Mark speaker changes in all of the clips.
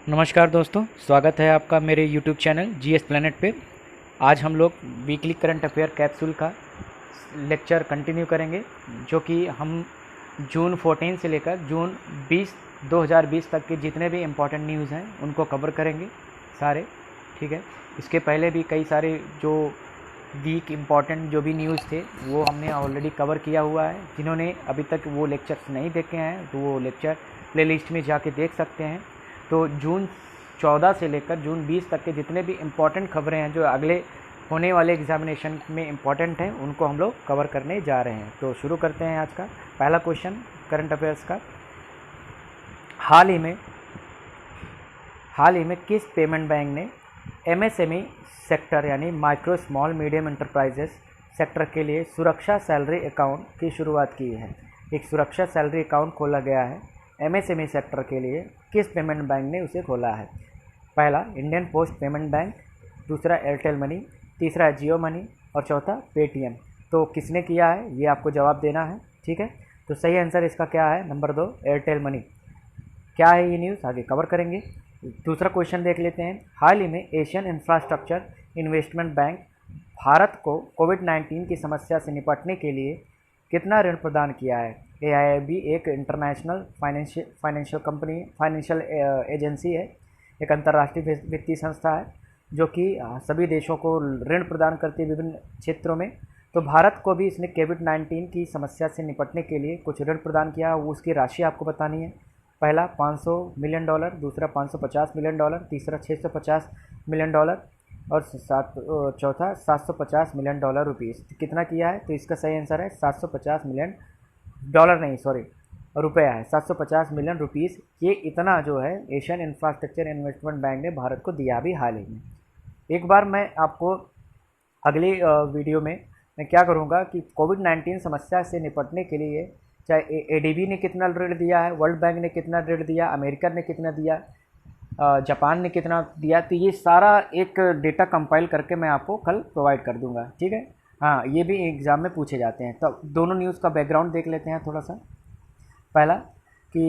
Speaker 1: नमस्कार दोस्तों, स्वागत है आपका मेरे YouTube चैनल जीएस प्लैनेट पे। आज हम लोग वीकली करंट अफेयर कैप्सूल का लेक्चर कंटिन्यू करेंगे, जो कि हम जून 14 से लेकर जून 20 2020 तक के जितने भी इम्पोर्टेंट न्यूज़ हैं उनको कवर करेंगे सारे। ठीक है, इसके पहले भी कई सारे जो वीक इम्पॉर्टेंट जो भी न्यूज़ थे वो हमने ऑलरेडी कवर किया हुआ है। जिन्होंने अभी तक वो लेक्चर्स नहीं देखे हैं तो वो लेक्चर प्लेलिस्ट में जाके देख सकते हैं। तो जून 14 से लेकर जून 20 तक के जितने भी इम्पॉर्टेंट खबरें हैं जो अगले होने वाले एग्जामिनेशन में इम्पॉर्टेंट हैं उनको हम लोग कवर करने जा रहे हैं। तो शुरू करते हैं आज का पहला क्वेश्चन करंट अफेयर्स का। हाल ही में किस पेमेंट बैंक ने एमएसएमई सेक्टर यानी micro small medium enterprises sector के लिए सुरक्षा सैलरी अकाउंट की शुरुआत की है? एक सुरक्षा सैलरी अकाउंट खोला गया है एमएसएमई सेक्टर के लिए। किस पेमेंट बैंक ने उसे खोला है? पहला इंडियन पोस्ट पेमेंट बैंक, दूसरा एयरटेल मनी, तीसरा जियो मनी और चौथा पेटीएम। तो किसने किया है ये आपको जवाब देना है। ठीक है, तो सही आंसर इसका क्या है? Number 2 Airtel money. क्या है ये न्यूज़ आगे कवर करेंगे। दूसरा क्वेश्चन देख लेते हैं। हाल ही में Asian infrastructure investment bank Bharat को कोविड-19 की समस्या से निपटने के लिए कितना ऋण प्रदान किया है? एआईआईबी एक इंटरनेशनल फाइनेंशियल एजेंसी है, एक अंतर्राष्ट्रीय वित्तीय संस्था है जो कि सभी देशों को ऋण प्रदान करती है विभिन्न क्षेत्रों में। तो भारत को भी इसने कोविड-19 की समस्या से निपटने के लिए कुछ ऋण प्रदान किया। उसकी राशि आपको बतानी है। पहला $500 मिलियन, दूसरा $550 मिलियन, तीसरा $650 मिलियन और चौथा $750 मिलियन रुपीज़। कितना किया है? तो इसका सही आंसर है 750 मिलियन डॉलर, नहीं सॉरी रुपया है, 750 मिलियन रुपीज़। ये इतना जो है एशियन इंफ्रास्ट्रक्चर इन्वेस्टमेंट बैंक ने भारत को दिया भी हाल ही में। एक बार मैं आपको अगली वीडियो में मैं क्या करूँगा कि कोविड-19 समस्या से निपटने के लिए चाहे एडीबी ने कितना ऋण दिया है, वर्ल्ड बैंक ने कितना ऋण दिया, अमेरिका ने कितना दिया, जापान ने कितना दिया, तो ये सारा एक डेटा कंपाइल करके मैं आपको कल प्रोवाइड कर दूंगा। ठीक है, हाँ ये भी एग्ज़ाम में पूछे जाते हैं। तो दोनों न्यूज़ का बैकग्राउंड देख लेते हैं थोड़ा सा। पहला कि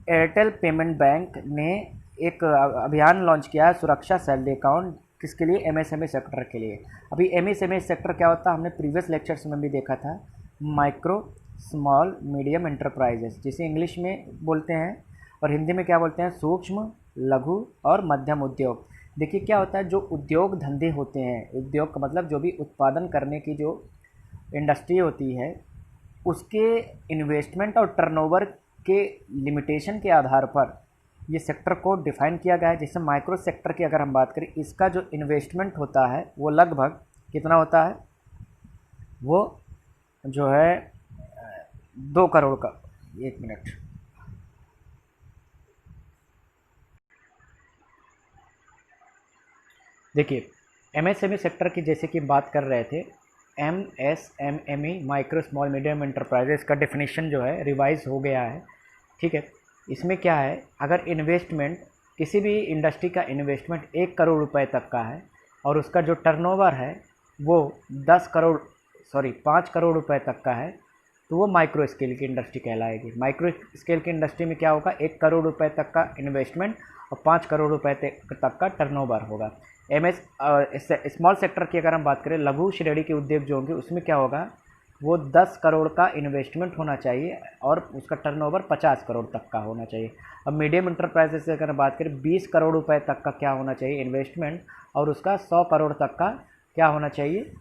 Speaker 1: एयरटेल पेमेंट बैंक ने एक अभियान लॉन्च किया है सुरक्षा सैलरी अकाउंट। किसके लिए? एमएसएमई सेक्टर के लिए। अभी एमएसएमई सेक्टर क्या होता है हमने प्रीवियस लेक्चर्स में भी देखा था। माइक्रो स्मॉल मीडियम एंटरप्राइजेस, जिसे इंग्लिश में बोलते हैं और हिंदी में क्या बोलते हैं? सूक्ष्म लघु और मध्यम उद्योग। देखिए क्या होता है, जो उद्योग धंधे होते हैं, उद्योग का मतलब जो भी उत्पादन करने की जो इंडस्ट्री होती है उसके इन्वेस्टमेंट और टर्नओवर के लिमिटेशन के आधार पर ये सेक्टर को डिफाइन किया गया है। जैसे माइक्रो सेक्टर की अगर हम बात करें, इसका जो इन्वेस्टमेंट होता है वो लगभग कितना होता है? वो जो है 2 करोड़ का। एक मिनट, देखिए एमएसएमई सेक्टर की जैसे कि बात कर रहे थे, MSME micro small medium enterprises का डेफिनेशन जो है रिवाइज हो गया है। ठीक है, इसमें क्या है, अगर इन्वेस्टमेंट किसी भी इंडस्ट्री का इन्वेस्टमेंट 1 करोड़ रुपए तक का है और उसका जो टर्नओवर है वो 5 करोड़ रुपए तक का है, तो वो माइक्रो स्केल की इंडस्ट्री कहलाएगी। माइक्रो स्केल की इंडस्ट्री में क्या होगा? 1 करोड़ रुपए तक का इन्वेस्टमेंट और 5 करोड़ रुपए तक का टर्नओवर होगा। स्मॉल सेक्टर की अगर हम बात करें, लघु श्रेणी के उद्योग जो होंगे उसमें क्या होगा? वो 10 करोड़ का इन्वेस्टमेंट होना चाहिए और उसका टर्नओवर 50 करोड़ तक का होना चाहिए। अब मीडियम इंटरप्राइजेस से अगर बात करें, 20 करोड़ रुपए तक का क्या होना चाहिए इन्वेस्टमेंट और उसका 100 करोड़ तक का क्या होना चाहिए?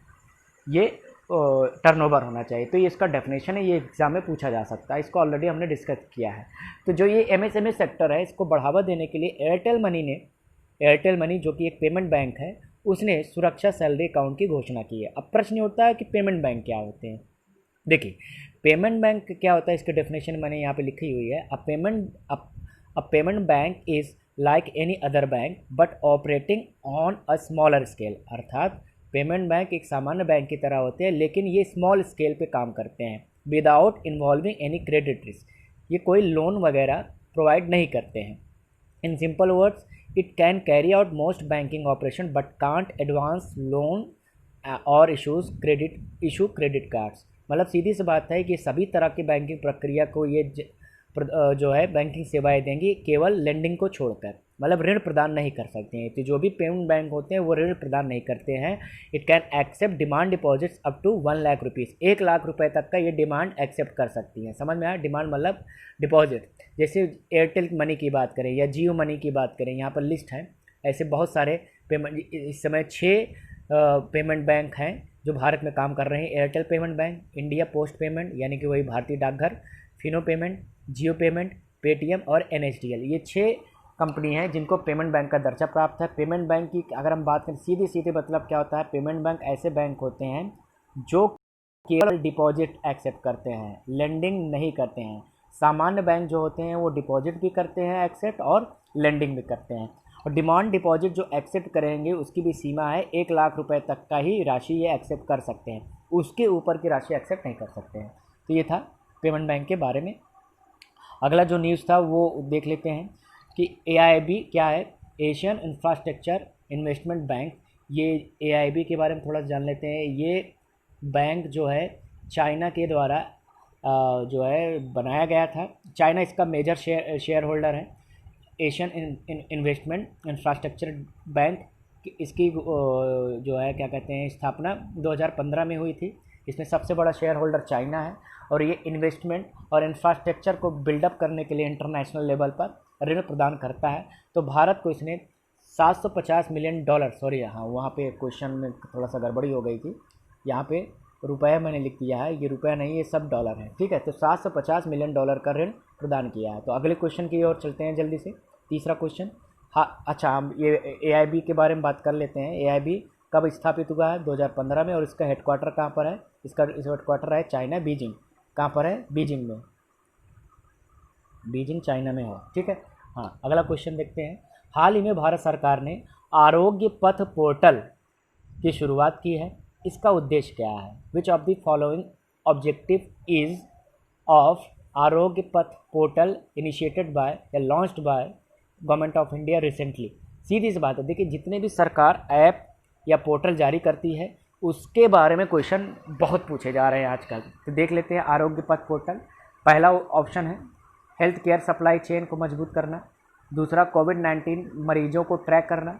Speaker 1: ये टर्नओवर होना चाहिए। तो ये इसका डेफिनेशन है, ये एग्जाम में पूछा जा सकता है, इसको ऑलरेडी हमने डिस्कस किया है। तो जो ये एमएसएमई सेक्टर है इसको बढ़ावा देने के लिए एयरटेल मनी जो कि एक पेमेंट बैंक है, उसने सुरक्षा सैलरी अकाउंट की घोषणा की है। अब प्रश्न होता है कि पेमेंट बैंक क्या होते हैं। देखिए पेमेंट बैंक क्या होता है, इसके डेफिनेशन मैंने यहाँ पे लिखी हुई है। अ payment bank is like any other bank but operating on a smaller scale. अर्थात पेमेंट बैंक एक सामान्य बैंक की तरह होते हैं लेकिन ये स्मॉल स्केल पे काम करते हैं, without involving any credit risk. ये कोई लोन वगैरह प्रोवाइड नहीं करते हैं। In simple words, it can carry out most banking operation but can't advance loan और इशू क्रेडिट कार्ड्स। मतलब सीधी सी बात है कि सभी तरह की बैंकिंग प्रक्रिया को ये जो है बैंकिंग सेवाएं देंगी, केवल लेंडिंग को छोड़कर, मतलब ऋण प्रदान नहीं कर सकते हैं। तो जो भी पेमेंट बैंक होते हैं वो ऋण प्रदान नहीं करते हैं। It can accept demand deposits up to 1 lakh rupees, 1 lakh रुपए तक का ये डिमांड एक्सेप्ट कर सकती हैं। समझ में आया? डिमांड मतलब डिपॉजिट। जैसे एयरटेल मनी की बात करें या जियो मनी की बात करें, यहाँ पर लिस्ट है, ऐसे बहुत सारे पेमेंट, इस समय 6 पेमेंट बैंक हैं जो भारत में काम कर रहे हैं। Airtel payment bank, India post payment यानी कि वही भारतीय डाकघर, फिनो पेमेंट, जियो पेमेंट, पेटीएम और एनएसडीएल, ये 6 कंपनी हैं जिनको पेमेंट बैंक का दर्जा प्राप्त है। पेमेंट बैंक की अगर हम बात करें सीधे सीधे मतलब क्या होता है, पेमेंट बैंक ऐसे बैंक होते हैं जो केवल डिपॉजिट एक्सेप्ट करते हैं, लेंडिंग नहीं करते हैं। सामान्य बैंक जो होते हैं वो डिपॉजिट भी करते हैं एक्सेप्ट और लेंडिंग भी करते हैं। और डिमांड डिपॉजिट जो एक्सेप्ट करेंगे उसकी भी सीमा है, 1 लाख रुपए तक का ही राशि ये एक्सेप्ट कर सकते हैं, उसके ऊपर की राशि एक्सेप्ट नहीं कर सकते हैं। तो ये था पेमेंट बैंक के बारे में। अगला जो न्यूज़ था वो देख लेते हैं कि AIB क्या है, एशियन इंफ्रास्ट्रक्चर इन्वेस्टमेंट बैंक। ये AIB के बारे में थोड़ा जान लेते हैं। ये बैंक जो है चाइना के द्वारा जो है बनाया गया था। चाइना इसका मेजर शेयर होल्डर है। एशियन इन्वेस्टमेंट इंफ्रास्ट्रक्चर बैंक, इसकी जो है क्या कहते हैं स्थापना 2015 में हुई थी। इसमें सबसे बड़ा शेयर होल्डर चाइना है और ये इन्वेस्टमेंट और इंफ्रास्ट्रक्चर को बिल्डअप करने के लिए इंटरनेशनल लेवल पर ऋण प्रदान करता है। तो भारत को इसने $750 मिलियन, सॉरी हाँ वहाँ पे क्वेश्चन में थोड़ा सा गड़बड़ी हो गई थी, यहाँ पे रुपया मैंने लिख दिया है, ये रुपया नहीं, ये सब डॉलर है, ठीक है। तो $750 मिलियन का ऋण प्रदान किया है। तो अगले क्वेश्चन की ओर चलते हैं जल्दी से। तीसरा क्वेश्चन, हाँ अच्छा, हम ये AIB के बारे में बात कर लेते हैं। AIB कब स्थापित हुआ है? 2015 में। और इसका हेडक्वार्टर कहाँ पर है? इसका हेडक्वार्टर है चाइना, बीजिंग। कहाँ पर है? बीजिंग में, बीजिंग चाइना में है, ठीक है। हाँ, अगला क्वेश्चन देखते हैं। हाल ही में भारत सरकार ने आरोग्य पथ पोर्टल की शुरुआत की है, इसका उद्देश्य क्या है? Which of the following objective is of Arogya Path portal initiated by या launched by government of India recently. सीधी सी बात है, देखिए जितने भी सरकार ऐप या पोर्टल जारी करती है उसके बारे में क्वेश्चन बहुत पूछे जा रहे हैं आजकल। तो देख लेते हैं आरोग्य पथ पोर्टल। पहला ऑप्शन है हेल्थ केयर सप्लाई चेन को मजबूत करना। दूसरा, कोविड-19 मरीजों को ट्रैक करना।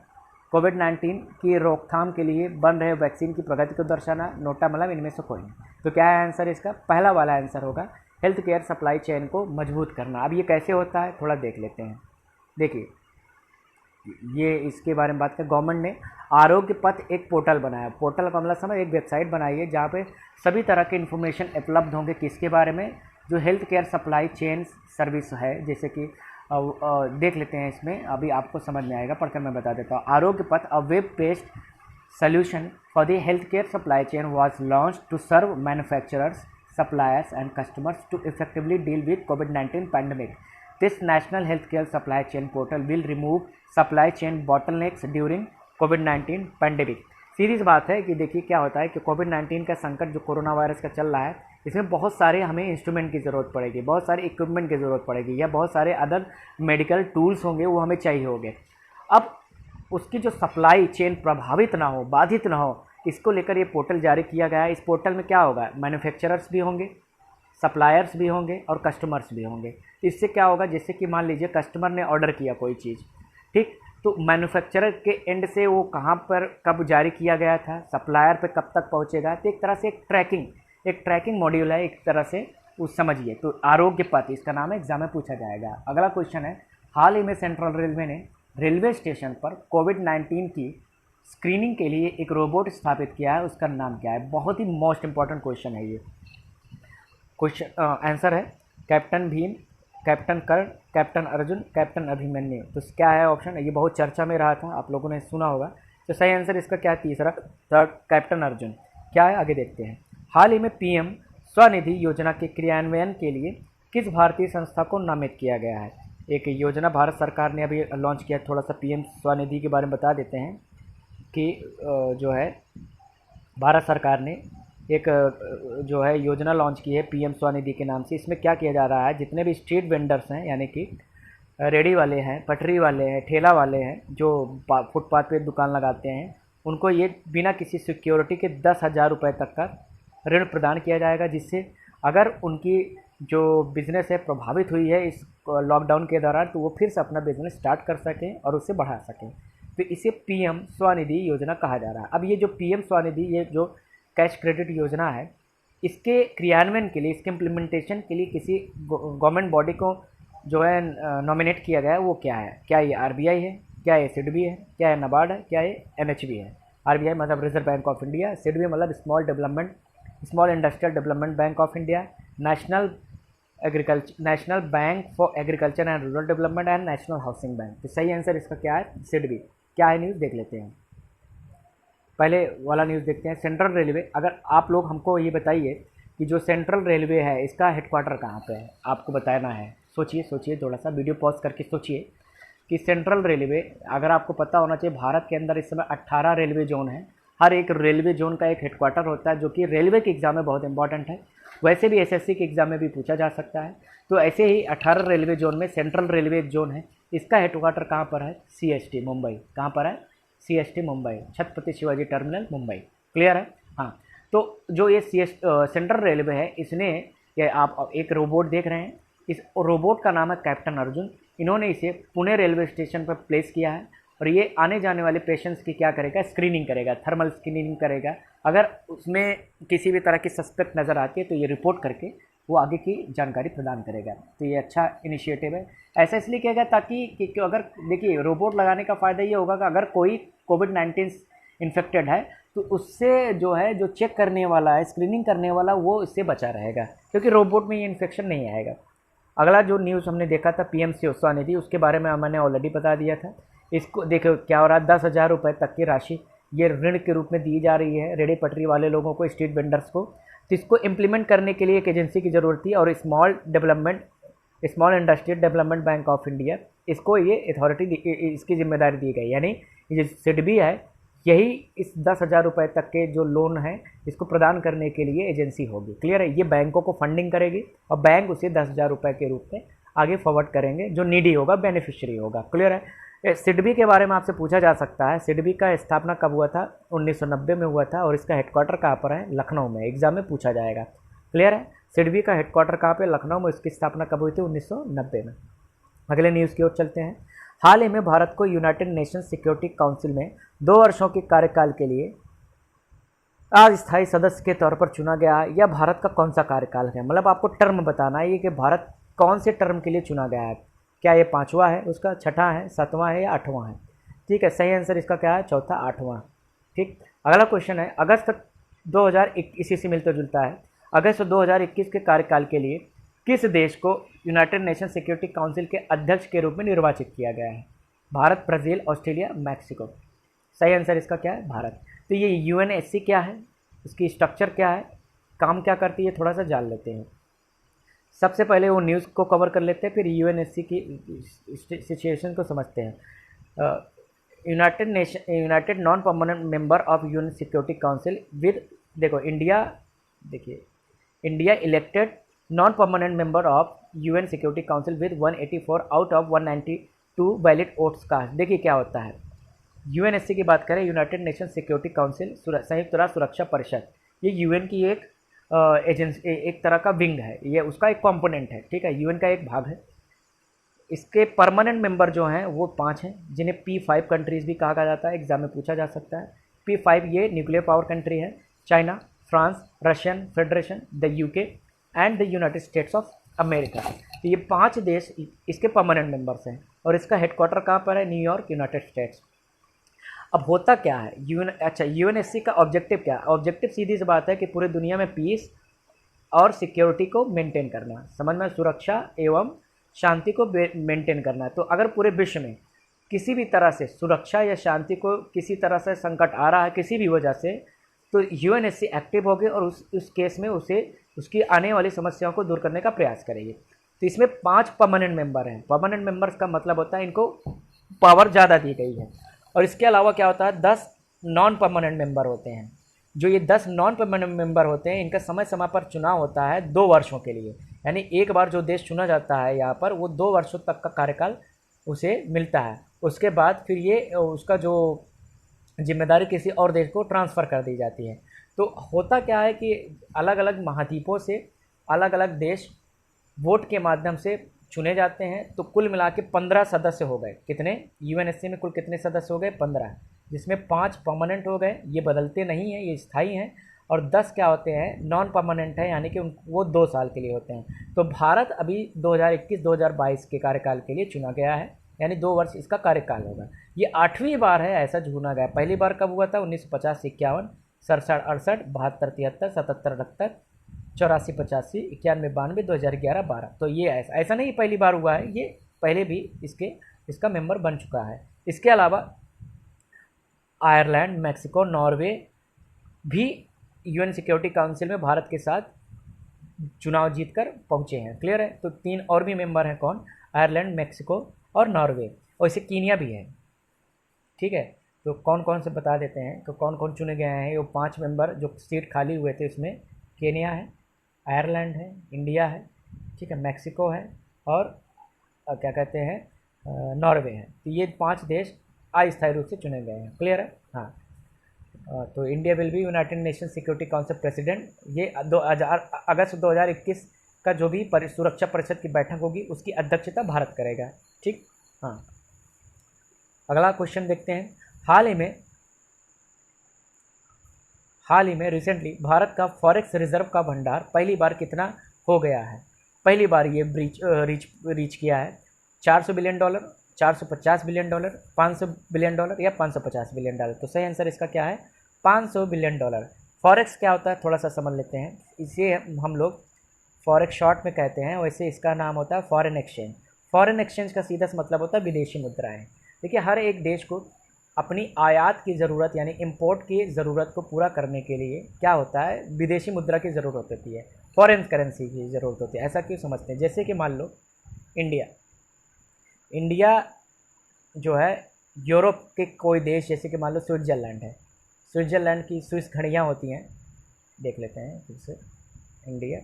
Speaker 1: कोविड-19 की रोकथाम के लिए बन रहे वैक्सीन की प्रगति को दर्शाना। नोटा मतलब इनमें से कोई नहीं। तो क्या है आंसर इसका? पहला वाला आंसर होगा, हेल्थ केयर सप्लाई चेन को मजबूत करना। अब ये कैसे होता है थोड़ा देख लेते हैं। देखिए ये इसके बारे में बात करें, गवर्नमेंट ने आरोग्य पथ एक पोर्टल बनाया। पोर्टल का मतलब समझ, एक वेबसाइट बनाई है जहाँ पे सभी तरह के इन्फॉर्मेशन उपलब्ध होंगे। किसके बारे में? जो health care supply chain service है, जैसे कि देख लेते हैं इसमें, अभी आपको समझ में आएगा, पढ़कर मैं बता देता हूँ। आरोग्य पथ a web based solution for the healthcare supply chain was launched to serve manufacturers, suppliers and customers to effectively deal with COVID-19 pandemic. This national healthcare supply chain portal will remove supply chain bottlenecks during COVID-19 pandemic. Series बात है कि देखिए क्या होता है कि कोविड-19 का संकट जो कोरोना वायरस का चल रहा है, इसमें बहुत सारे हमें इंस्ट्रूमेंट की ज़रूरत पड़ेगी, बहुत सारे इक्विपमेंट की ज़रूरत पड़ेगी, या बहुत सारे अदर मेडिकल टूल्स होंगे वो हमें चाहिए होंगे। अब उसकी जो सप्लाई चेन प्रभावित ना हो, बाधित ना हो, इसको लेकर ये पोर्टल जारी किया गया है। इस पोर्टल में क्या होगा? मैन्युफैक्चरर्स भी होंगे, सप्लायर्स भी होंगे और कस्टमर्स भी होंगे। तो इससे क्या होगा, जैसे कि मान लीजिए कस्टमर ने ऑर्डर किया कोई चीज़, ठीक, तो मैन्युफैक्चरर के एंड से वो कहाँ पर कब जारी किया गया था, सप्लायर पे कब तक पहुँचेगा। तो एक तरह से एक ट्रैकिंग मॉड्यूल है एक तरह से, उस समझिए। तो आरोग्य पथ इसका नाम है, एग्जाम में पूछा जाएगा। अगला क्वेश्चन है, हाल ही में सेंट्रल रेलवे ने रेलवे स्टेशन पर कोविड-19 की स्क्रीनिंग के लिए एक रोबोट स्थापित किया है, उसका नाम क्या है? बहुत ही मोस्ट इंपॉर्टेंट क्वेश्चन है ये। क्वेश्चन आंसर है कैप्टन भीम, कैप्टन कर्ण, कैप्टन अर्जुन, कैप्टन अभिमन्यु। तो क्या है ऑप्शन? ये बहुत चर्चा में रहा था, आप लोगों ने सुना होगा। तो सही आंसर इसका क्या है? तीसरा, थर्ड, कैप्टन अर्जुन। क्या है आगे देखते हैं। हाल ही में PM स्वनिधि योजना के क्रियान्वयन के लिए किस भारतीय संस्था को नामित किया गया है? एक योजना भारत सरकार ने अभी लॉन्च किया। थोड़ा सा PM स्वनिधि के बारे में बता देते हैं कि जो है भारत सरकार ने एक जो है योजना लॉन्च की है PM स्वनिधि के नाम से। इसमें क्या किया जा रहा है, जितने भी स्ट्रीट वेंडर्स हैं, यानी कि रेडी वाले हैं, पटरी वाले हैं, ठेला वाले हैं, जो फुटपाथ पे दुकान लगाते हैं, उनको ये बिना किसी सिक्योरिटी के 10,000 रुपये तक का ऋण प्रदान किया जाएगा, जिससे अगर उनकी जो बिज़नेस है प्रभावित हुई है इस लॉकडाउन के दौरान, तो वो फिर से अपना बिज़नेस स्टार्ट कर सकें और उसे बढ़ा सकें। तो इसे पीएम स्वनिधि योजना कहा जा रहा है। अब ये जो पीएम स्वनिधि, ये जो कैश क्रेडिट योजना है, इसके क्रियान्वयन के लिए, इसके इम्प्लीमेंटेशन के लिए किसी गवर्नमेंट बॉडी को जो है नॉमिनेट किया गया है, वो क्या है? क्या ये आरबीआई है? क्या ये सिडबी है? क्या ये नाबार्ड है? क्या ये एनएचबी है? आरबीआई मतलब reserve bank of India, SIDBI मतलब small industrial development bank of India, national bank for agriculture and rural development and national housing bank. तो सही आंसर इसका क्या है? सिडबी। क्या है न्यूज़ देख लेते हैं। पहले वाला न्यूज़ देखते हैं। सेंट्रल रेलवे, अगर आप लोग हमको ये बताइए कि जो सेंट्रल रेलवे है इसका हेडक्वार्टर कहाँ पे है, आपको बताना है। सोचिए थोड़ा सा वीडियो पॉज करके सोचिए कि सेंट्रल रेलवे, अगर आपको पता होना चाहिए, भारत के अंदर इस समय 18 रेलवे जोन है। हर एक रेलवे जोन का एक हेडक्वार्टर होता है, जो कि रेलवे के एग्ज़ाम में बहुत इंपॉर्टेंट है। वैसे भी एसएससी के एग्ज़ाम में भी पूछा जा सकता है। तो ऐसे ही 18 रेलवे जोन में सेंट्रल रेलवे एक जोन है, इसका हेडक्वार्टर कहाँ पर है? सीएसटी मुंबई। कहाँ पर है? CST Mumbai, Chhatrapati Shivaji terminal Mumbai. Clear है? हाँ। तो जो ये सेंट्रल रेलवे है, इसने, ये आप एक रोबोट देख रहे हैं, इस रोबोट का नाम है कैप्टन अर्जुन। इन्होंने इसे पुणे रेलवे स्टेशन पर प्लेस किया है और ये आने जाने वाले पेशेंट्स की क्या करेगा? स्क्रीनिंग करेगा, थर्मल स्क्रीनिंग करेगा। अगर उसमें किसी भी तरह की सस्पेक्ट नज़र आती है तो ये रिपोर्ट करके वो आगे की जानकारी प्रदान करेगा। तो ये अच्छा इनिशिएटिव है। ऐसा इसलिए किया गया ताकि कि अगर देखिए, रोबोट लगाने का फ़ायदा ये होगा कि अगर कोई कोविड-19 इन्फेक्टेड है तो उससे जो है, जो चेक करने वाला है, स्क्रीनिंग करने वाला, वो इससे बचा रहेगा, क्योंकि रोबोट में ये इन्फेक्शन नहीं आएगा। अगला जो न्यूज़ हमने देखा था पीएम स्वनिधि, उसके बारे में मैंने ऑलरेडी बता दिया था। इसको देखो क्या हो रहा है, 10,000 रुपये तक की राशि ये ऋण के रूप में दी जा रही है रेडी पटरी वाले लोगों को, स्ट्रीट वेंडर्स को। तो इसको इम्प्लीमेंट करने के लिए एक एजेंसी की ज़रूरत थी और small industrial development bank of India, इसको ये अथॉरिटी, इसकी जिम्मेदारी दी गई। यानी ये जो सिडबी है, यही इस 10,000 रुपये तक के जो लोन है इसको प्रदान करने के लिए एजेंसी होगी। क्लियर है? ये बैंकों को फंडिंग करेगी और बैंक उसे 10,000 रुपये के रूप में आगे फॉरवर्ड करेंगे, जो नीडी होगा, बेनिफिशियरी होगा। क्लियर है? सिडबी के बारे में आपसे पूछा जा सकता है। सिडबी का स्थापना कब हुआ था? 1990 में हुआ था और इसका हेडक्वार्टर कहाँ पर है? लखनऊ में। एग्जाम में पूछा जाएगा। क्लियर है? सिडबी का हेडक्वार्टर कहाँ पे? लखनऊ में। इसकी स्थापना कब हुई थी? 1990 में। अगले न्यूज़ की ओर चलते हैं। हाल ही में भारत को यूनाइटेड नेशन सिक्योरिटी काउंसिल में 2 वर्षों के कार्यकाल के लिए अस्थायी सदस्य के तौर पर चुना गया है। यह भारत का कौन सा कार्यकाल है? मतलब आपको टर्म बताना है ये कि भारत कौन से टर्म के लिए चुना गया है। क्या ये 5वां है, उसका 6ठा है, 7वां है या 8वां है? ठीक है, सही आंसर इसका क्या है? चौथा, 8वां। ठीक। अगला क्वेश्चन है, अगस्त 2021, इसी से मिलता जुलता है। अगस्त 2021 के कार्यकाल के लिए किस देश को यूनाइटेड नेशन सिक्योरिटी काउंसिल के अध्यक्ष के रूप में निर्वाचित किया गया है? Bharat, Brazil, Australia, Mexico. सही आंसर इसका क्या है? भारत। तो ये यूएनएससी क्या है, इसकी स्ट्रक्चर क्या है, काम क्या करती है, थोड़ा सा जान लेते हैं। सबसे पहले वो न्यूज़ को कवर कर लेते हैं, फिर यूएनएससी की सिचुएशन को समझते हैं। United non permanent member of UN security council with, देखो इंडिया, देखिए India elected non permanent member of UN security council with 184 out of 192 valid votes cast. देखिए क्या होता है, यूएनएससी की बात करें, यूनाइटेड नेशन सिक्योरिटी काउंसिल, संयुक्त राष्ट्र सुरक्षा परिषद, ये यूएन की एक एजेंसी, एक तरह का विंग है, ये उसका एक कंपोनेंट है। ठीक है, यूएन का एक भाग है। इसके परमानेंट मेंबर जो हैं वो 5 हैं, जिन्हें P5 कंट्रीज़ भी कहा जाता है, एग्जाम में पूछा जा सकता है। P5 ये न्यूक्लियर पावर कंट्री है, China, France, Russian federation, the UK and the United states of America. तो ये 5 देश इसके परमानेंट मेंबर्स हैं और इसका हेडक्वार्टर कहाँ पर है? New York, United states. अब होता क्या है यूएनएससी का ऑब्जेक्टिव क्या है? ऑब्जेक्टिव सीधी सी बात है कि पूरे दुनिया में पीस और सिक्योरिटी को मेंटेन करना, समझ में, सुरक्षा एवं शांति को मेंटेन करना है। तो अगर पूरे विश्व में किसी भी तरह से सुरक्षा या शांति को किसी तरह से संकट आ रहा है किसी भी वजह से, तो यूएनएससी एक्टिव होगी और उस केस में उसे उसकी आने वाली समस्याओं को दूर करने का प्रयास करेगी। तो इसमें 5 परमानेंट मेंबर हैं। परमानेंट मेंबर्स का मतलब होता है इनको पावर ज़्यादा दी गई है। और इसके अलावा क्या होता है, 10 नॉन परमानेंट मेंबर होते हैं। जो ये 10 नॉन परमानेंट मेंबर होते हैं, इनका समय समय पर चुनाव होता है 2 वर्षों के लिए। यानी एक बार जो देश चुना जाता है यहाँ पर, वो 2 वर्षों तक का कार्यकाल उसे मिलता है। उसके बाद फिर ये उसका जो जिम्मेदारी किसी और देश को ट्रांसफ़र कर दी जाती है। तो होता क्या है कि अलग अलग महाद्वीपों से अलग अलग देश वोट के माध्यम से चुने जाते हैं। तो कुल मिला के 15 सदस्य हो गए। कितने? यूएनएससी में कुल कितने सदस्य हो गए? 15, जिसमें 5 परमानेंट हो गए, ये बदलते नहीं हैं, ये स्थायी हैं। और 10 क्या होते हैं? नॉन परमानेंट है, यानी कि वो 2 साल के लिए होते हैं। तो भारत अभी 2021-2022 के कार्यकाल के लिए चुना गया है, यानी 2 वर्ष इसका कार्यकाल होगा। ये 8वीं बार है ऐसा चुना गया। पहली बार कब हुआ था? 1950 से 51, 67 68, 72 73, 77 78, 84 85, 91 92, 2011 12। तो ये ऐसा नहीं पहली बार हुआ है, ये पहले भी इसका मेंबर बन चुका है। इसके अलावा आयरलैंड, मैक्सिको, नॉर्वे भी यूएन सिक्योरिटी काउंसिल में भारत के साथ चुनाव जीतकर पहुंचे हैं। क्लियर है? तो 3 और भी मेंबर हैं। कौन? आयरलैंड, मैक्सिको और नॉर्वे, और इसे कीनिया भी है। ठीक है, तो कौन कौन से बता देते हैं। तो कौन कौन चुने गए हैं? वो 5 मेंबर जो सीट खाली हुए थे, इसमें केनिया है, आयरलैंड है, इंडिया है, ठीक है, मैक्सिको है, और क्या कहते हैं, नॉर्वे है। तो ये 5 देश अस्थायी रूप से चुने गए हैं। क्लियर है? हाँ। तो India will be united nation security council president. ये अगस्त 2021 का जो भी सुरक्षा परिषद की बैठक होगी उसकी अध्यक्षता भारत करेगा। ठीक। हाँ, अगला क्वेश्चन देखते हैं। हाल ही में रिसेंटली भारत का फॉरेक्स रिजर्व का भंडार पहली बार कितना हो गया है? पहली बार ये रीच किया है। $400 बिलियन, $450 बिलियन, $500 बिलियन या $550 बिलियन। तो सही आंसर इसका क्या है? $500 बिलियन। फॉरेक्स क्या होता है थोड़ा सा समझ लेते हैं। इसे हम लोग फॉरेक्स शॉर्ट में कहते हैं, वैसे इसका नाम होता है फॉरेन एक्सचेंज। फॉरेन एक्सचेंज का सीधा मतलब होता है विदेशी मुद्राएं। देखिए, हर एक देश को अपनी आयात की ज़रूरत यानी इंपोर्ट की ज़रूरत को पूरा करने के लिए क्या होता है? विदेशी मुद्रा की ज़रूरत होती है, फॉरेन करेंसी की ज़रूरत होती है। ऐसा क्यों समझते हैं? जैसे कि मान लो इंडिया जो है यूरोप के कोई देश, जैसे कि मान लो स्विट्ज़रलैंड है, स्विट्ज़रलैंड की स्विस घड़ियाँ होती हैं, देख लेते हैं फिर से, इंडिया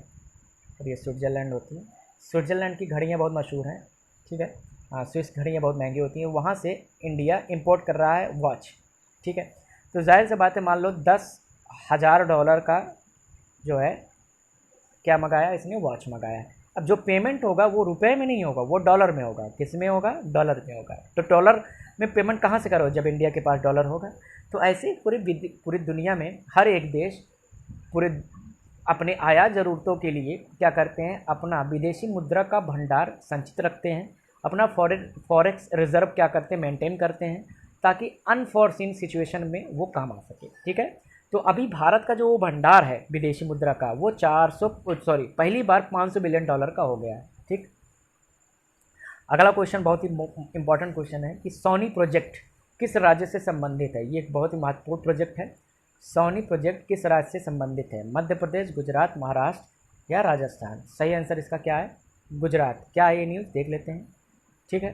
Speaker 1: और ये स्विट्ज़रलैंड होती है। स्विट्ज़रलैंड की घड़ियाँ बहुत मशहूर हैं, ठीक है। हाँ, स्विस घड़ियाँ बहुत महंगी होती हैं, वहाँ से इंडिया इंपोर्ट कर रहा है वॉच, ठीक है। तो जाहिर सी बात है, मान लो $10,000 का जो है क्या मंगाया इसने? वॉच मंगाया है। अब जो पेमेंट होगा वो रुपए में नहीं होगा, वो डॉलर में होगा। किस में होगा? डॉलर में होगा। तो डॉलर में पेमेंट कहाँ से करो? जब इंडिया के पास डॉलर होगा। तो ऐसे पूरी दुनिया में हर एक देश पूरे अपने आयात ज़रूरतों के लिए क्या करते हैं? अपना विदेशी मुद्रा का भंडार संचित रखते हैं, अपना फॉरेक्स रिजर्व क्या करते हैं? मेंटेन करते हैं, ताकि अनफॉर्सीन सिचुएशन में वो काम आ सके। ठीक है। तो अभी भारत का जो भंडार है विदेशी मुद्रा का, वो पहली बार $500 बिलियन का हो गया है। ठीक। अगला क्वेश्चन बहुत ही इंपॉर्टेंट क्वेश्चन है कि सोनी प्रोजेक्ट किस राज्य से संबंधित है? ये एक बहुत ही महत्वपूर्ण प्रोजेक्ट है। सोनी प्रोजेक्ट किस राज्य से संबंधित है? मध्य प्रदेश, गुजरात, महाराष्ट्र या राजस्थान? सही आंसर इसका क्या है? गुजरात। क्या है ये न्यूज़? देख लेते हैं। ठीक है,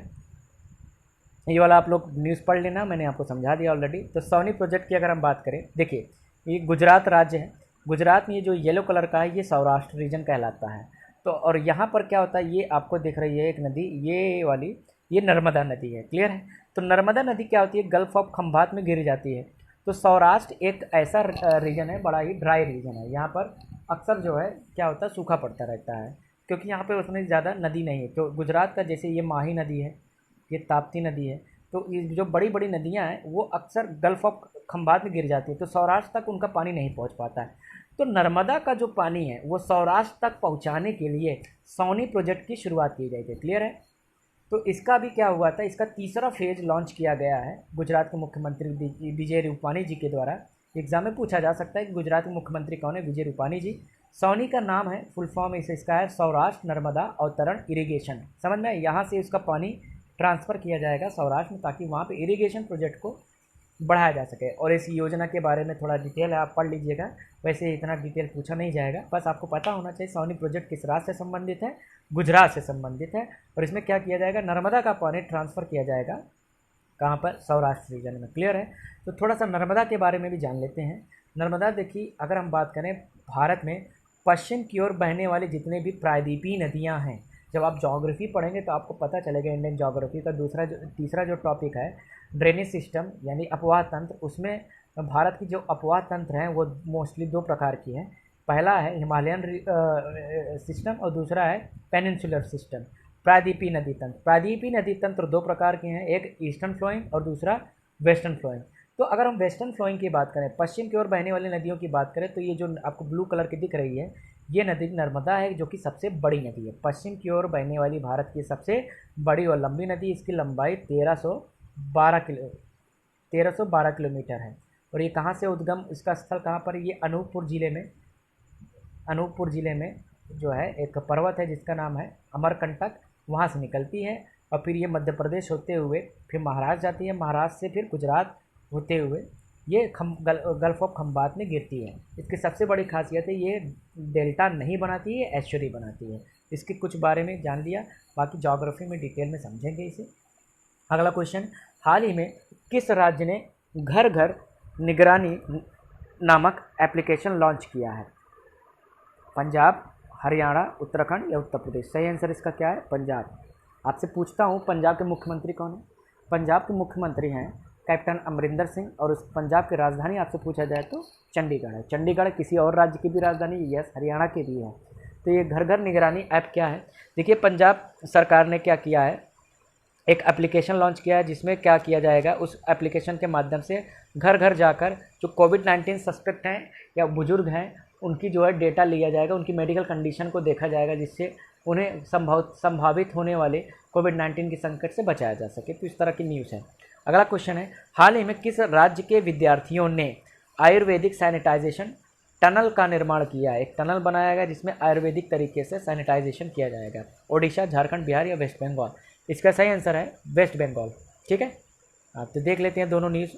Speaker 1: ये वाला आप लोग न्यूज़ पढ़ लेना, मैंने आपको समझा दिया ऑलरेडी। तो सोनी प्रोजेक्ट की अगर हम बात करें, देखिए ये गुजरात राज्य है। गुजरात में ये जो येलो कलर का है, ये सौराष्ट्र रीजन कहलाता है। तो और यहाँ पर क्या होता है, ये आपको दिख रही है एक नदी, ये वाली, ये नर्मदा नदी है। क्लियर है। तो नर्मदा नदी क्या होती है? गल्फ ऑफ खंभात में गिर जाती है। तो सौराष्ट्र एक ऐसा रीजन है, बड़ा ही ड्राई रीजन है। यहाँ पर अक्सर जो है क्या होता है, सूखा पड़ता रहता है, क्योंकि यहाँ पे उतनी ज़्यादा नदी नहीं है। तो गुजरात का जैसे ये माही नदी है, ये ताप्ती नदी है, तो ये जो बड़ी बड़ी नदियाँ हैं वो अक्सर गल्फ ऑफ खंभात में गिर जाती है, तो सौराष्ट्र तक उनका पानी नहीं पहुँच पाता है। तो नर्मदा का जो पानी है वो सौराष्ट्र तक पहुँचाने के लिए सोनी प्रोजेक्ट की शुरुआत की गई थी। क्लियर है। तो इसका भी क्या हुआ था, इसका तीसरा फेज लॉन्च किया गया है गुजरात के मुख्यमंत्री विजय रूपाणी जी के द्वारा। एग्जाम में पूछा जा सकता है कि गुजरात के मुख्यमंत्री कौन है? विजय रूपाणी जी। सोनी का नाम है, फुल फॉर्म इसका है सौराष्ट्र नर्मदा अवतरण इरिगेशन। समझ में? यहाँ से उसका पानी ट्रांसफ़र किया जाएगा सौराष्ट्र में, ताकि वहाँ पे इरिगेशन प्रोजेक्ट को बढ़ाया जा सके। और इस योजना के बारे में थोड़ा डिटेल है, आप पढ़ लीजिएगा। वैसे इतना डिटेल पूछा नहीं जाएगा, बस आपको पता होना चाहिए सोनी प्रोजेक्ट किस राज्य से संबंधित है? गुजरात से संबंधित है। और इसमें क्या किया जाएगा? नर्मदा का पानी ट्रांसफ़र किया जाएगा कहाँ पर? सौराष्ट्र रीजन में। क्लियर है। तो थोड़ा सा नर्मदा के बारे में भी जान लेते हैं। नर्मदा देखिए, अगर हम बात करें भारत में पश्चिम की ओर बहने वाली जितने भी प्रायद्वीपीय नदियाँ हैं, जब आप ज्योग्राफी पढ़ेंगे तो आपको पता चलेगा। इंडियन ज्योग्राफी का तीसरा जो टॉपिक है ड्रेनेज सिस्टम यानी अपवाह तंत्र, उसमें भारत की जो अपवाह तंत्र हैं वो मोस्टली 2 प्रकार की हैं। पहला है हिमालयन सिस्टम और दूसरा है पेनिनसुलर सिस्टम। प्रायद्वीपीय नदी तंत्र, प्रायद्वीपीय नदी तंत्र दो प्रकार के हैं, एक ईस्टर्न फ्लोइंग और दूसरा वेस्टर्न फ्लोइंग। तो अगर हम वेस्टर्न फ्लोइंग की बात करें, पश्चिम की ओर बहने वाली नदियों की बात करें, तो ये जो आपको ब्लू कलर की दिख रही है, ये नदी नर्मदा है, जो कि सबसे बड़ी नदी है। पश्चिम की ओर बहने वाली भारत की सबसे बड़ी और लंबी नदी, इसकी लंबाई 1312 किलोमीटर है। और ये कहाँ से उद्गम, इसका स्थल कहाँ पर है? ये अनूपपुर जिले में जो है एक पर्वत है जिसका नाम है अमरकंटक, वहाँ से निकलती है और फिर ये मध्य प्रदेश होते हुए फिर महाराष्ट्र जाती है, महाराष्ट्र से फिर गुजरात होते हुए ये गल्फ ऑफ खंबात में गिरती है। इसकी सबसे बड़ी खासियत है ये डेल्टा नहीं बनाती है, एस्चुरी बनाती है। इसके कुछ बारे में जान लिया, बाकी ज्योग्राफी में डिटेल में समझेंगे इसे। अगला क्वेश्चन, हाल ही में किस राज्य ने घर घर निगरानी नामक एप्लीकेशन लॉन्च किया है? पंजाब, हरियाणा, उत्तराखंड या उत्तर प्रदेश? सही आंसर इसका क्या है? पंजाब। आपसे पूछता हूँ पंजाब के मुख्यमंत्री कौन है? पंजाब के मुख्यमंत्री हैं कैप्टन अमरिंदर सिंह, और उस पंजाब की राजधानी आपसे पूछा जाए तो चंडीगढ़ है। चंडीगढ़ किसी और राज्य की भी राजधानी? यस, हरियाणा की भी है। तो ये घर घर निगरानी ऐप क्या है? देखिए, पंजाब सरकार ने क्या किया है, एक एप्लीकेशन लॉन्च किया है जिसमें क्या किया जाएगा, उस एप्लीकेशन के माध्यम से घर घर जाकर जो कोविड-19 सस्पेक्ट हैं या बुजुर्ग हैं उनकी जो है डेटा लिया जाएगा, उनकी मेडिकल कंडीशन को देखा जाएगा, जिससे उन्हें संभावित होने वाले कोविड-19 के संकट से बचाया जा सके। तो इस तरह की न्यूज़ है। अगला क्वेश्चन है, हाल ही में किस राज्य के विद्यार्थियों ने आयुर्वेदिक सैनिटाइजेशन टनल का निर्माण किया है? एक टनल बनाया गया जिसमें आयुर्वेदिक तरीके से सैनिटाइजेशन किया जाएगा। ओडिशा, झारखंड, बिहार या वेस्ट बंगाल? इसका सही आंसर है वेस्ट बंगाल। ठीक है, आप तो देख लेते हैं दोनों न्यूज़।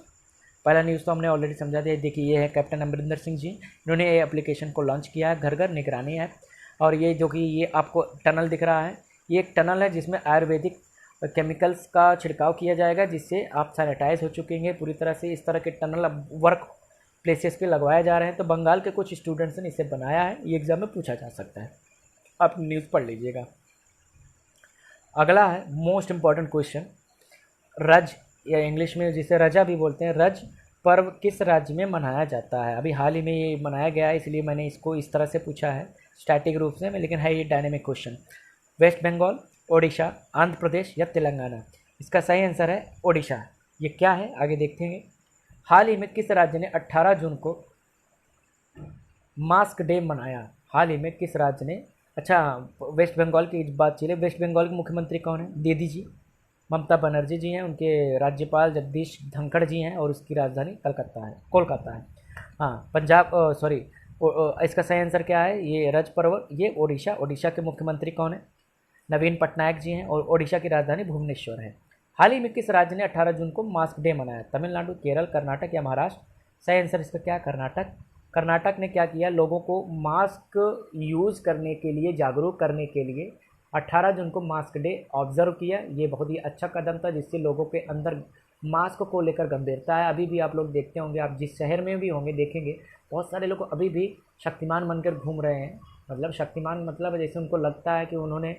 Speaker 1: पहला न्यूज़ तो हमने ऑलरेडी समझा दिया। देखिए, ये है कैप्टन अमरिंदर सिंह जी, इन्होंने ये एप्लीकेशन को लॉन्च किया है, घर घर निगरानी ऐप। और ये जो कि ये आपको टनल दिख रहा है, ये एक टनल है जिसमें आयुर्वेदिक केमिकल्स का छिड़काव किया जाएगा, जिससे आप सैनिटाइज हो चुकेंगे पूरी तरह से। इस तरह के टनल अब वर्क प्लेसेस पे लगवाए जा रहे हैं। तो बंगाल के कुछ स्टूडेंट्स ने इसे बनाया है, ये एग्जाम में पूछा जा सकता है, आप न्यूज़ पढ़ लीजिएगा। अगला है मोस्ट इम्पॉर्टेंट क्वेश्चन, रज या इंग्लिश में जिसे रजा भी बोलते हैं, रज पर्व किस राज्य में मनाया जाता है? अभी हाल ही में ये मनाया गया है, इसलिए मैंने इसको इस तरह से पूछा है स्टैटिक रूप से, लेकिन है ये dynamic question. West Bengal, Odisha, Andhra Pradesh या तेलंगाना? इसका सही आंसर है ओडिशा। ये क्या है आगे देखते हैं। हाल ही में किस राज्य ने 18 जून को मास्क डे मनाया? हाल ही में किस राज्य ने, अच्छा वेस्ट बंगाल की बात चले, वेस्ट बंगाल के मुख्यमंत्री कौन है? दीदी जी ममता बनर्जी जी हैं, उनके राज्यपाल जगदीश धनखड़ जी हैं, और उसकी राजधानी कोलकाता है। हाँ, पंजाब सॉरी, इसका सही आंसर क्या है? ये रज पर्व ये ओडिशा के मुख्यमंत्री कौन है? नवीन पटनायक जी हैं, और ओडिशा की राजधानी भुवनेश्वर है। हाल ही में किस राज्य ने 18 जून को मास्क डे मनाया? तमिलनाडु, केरल, कर्नाटक या महाराष्ट्र? सही आंसर इसका क्या है? कर्नाटक। कर्नाटक ने क्या किया, लोगों को मास्क यूज़ करने के लिए जागरूक करने के लिए 18 जून को मास्क डे ऑब्जर्व किया। ये बहुत ही अच्छा कदम था, जिससे लोगों के अंदर मास्क को लेकर गंभीरता है। अभी भी आप लोग देखते होंगे, आप जिस शहर में भी होंगे देखेंगे बहुत सारे लोग अभी भी शक्तिमान बनकर घूम रहे हैं। मतलब शक्तिमान मतलब जैसे उनको लगता है कि उन्होंने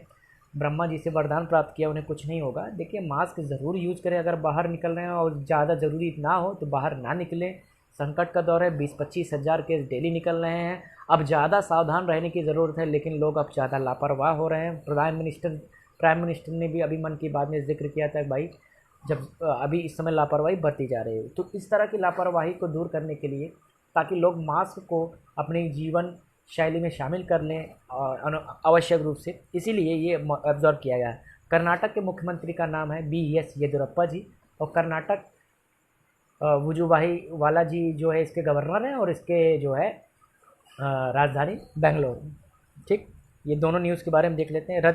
Speaker 1: ब्रह्मा जी से वरदान प्राप्त किया, उन्हें कुछ नहीं होगा। देखिए, मास्क ज़रूर यूज़ करें अगर बाहर निकल रहे हैं, और ज़्यादा ज़रूरी ना हो तो बाहर ना निकलें। संकट का दौर है, 20-25 हज़ार केस डेली निकल रहे हैं। अब ज़्यादा सावधान रहने की ज़रूरत है, लेकिन लोग अब ज़्यादा लापरवाह हो रहे हैं। प्राइम मिनिस्टर ने भी अभी मन की बात में जिक्र किया था, भाई जब अभी इस समय लापरवाही बढ़ती जा रही है, तो इस तरह की लापरवाही को दूर करने के लिए, ताकि लोग मास्क को अपने जीवन शैली में शामिल कर लें आवश्यक रूप से, इसीलिए ये ऑब्जर्व किया गया है। कर्नाटक के मुख्यमंत्री का नाम है BS येदियुरप्पा जी, और कर्नाटक वजुभाई वाला जी जो है इसके गवर्नर हैं, और इसके जो है राजधानी बेंगलोर। ठीक, ये दोनों न्यूज़ के बारे में देख लेते हैं। ये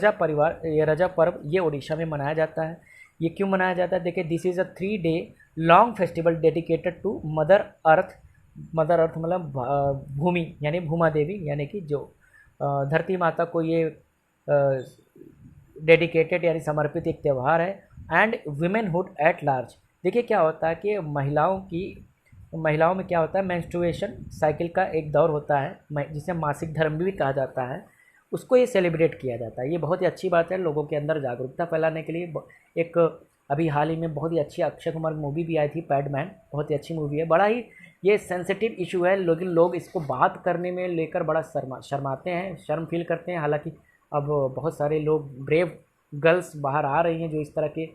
Speaker 1: रजा पर्व ये ओडिशा में मनाया जाता है। ये क्यों मनाया जाता है? देखिए, this is a 3 day long festival dedicated to mother earth मतलब भूमि यानी भूमा देवी, यानी कि जो धरती माता को ये डेडिकेटेड यानी समर्पित एक त्यौहार है। And womanhood at large. देखिए, क्या होता है कि महिलाओं में क्या होता है, मेंस्ट्रुएशन साइकिल का एक दौर होता है जिसे मासिक धर्म भी कहा जाता है, उसको ये सेलिब्रेट किया जाता है। ये बहुत ही अच्छी बात है, लोगों के अंदर जागरूकता फैलाने के लिए। एक अभी हाल ही में बहुत ही अच्छी अक्षय कुमार मूवी भी आई थी, पैडमैन, बहुत ही अच्छी मूवी है। बड़ा ही ये सेंसिटिव इशू है, लेकिन लोग इसको बात करने में लेकर बड़ा शर्माते हैं, शर्म फील करते हैं। हालांकि अब बहुत सारे लोग ब्रेव गर्ल्स बाहर आ रही हैं जो इस तरह के,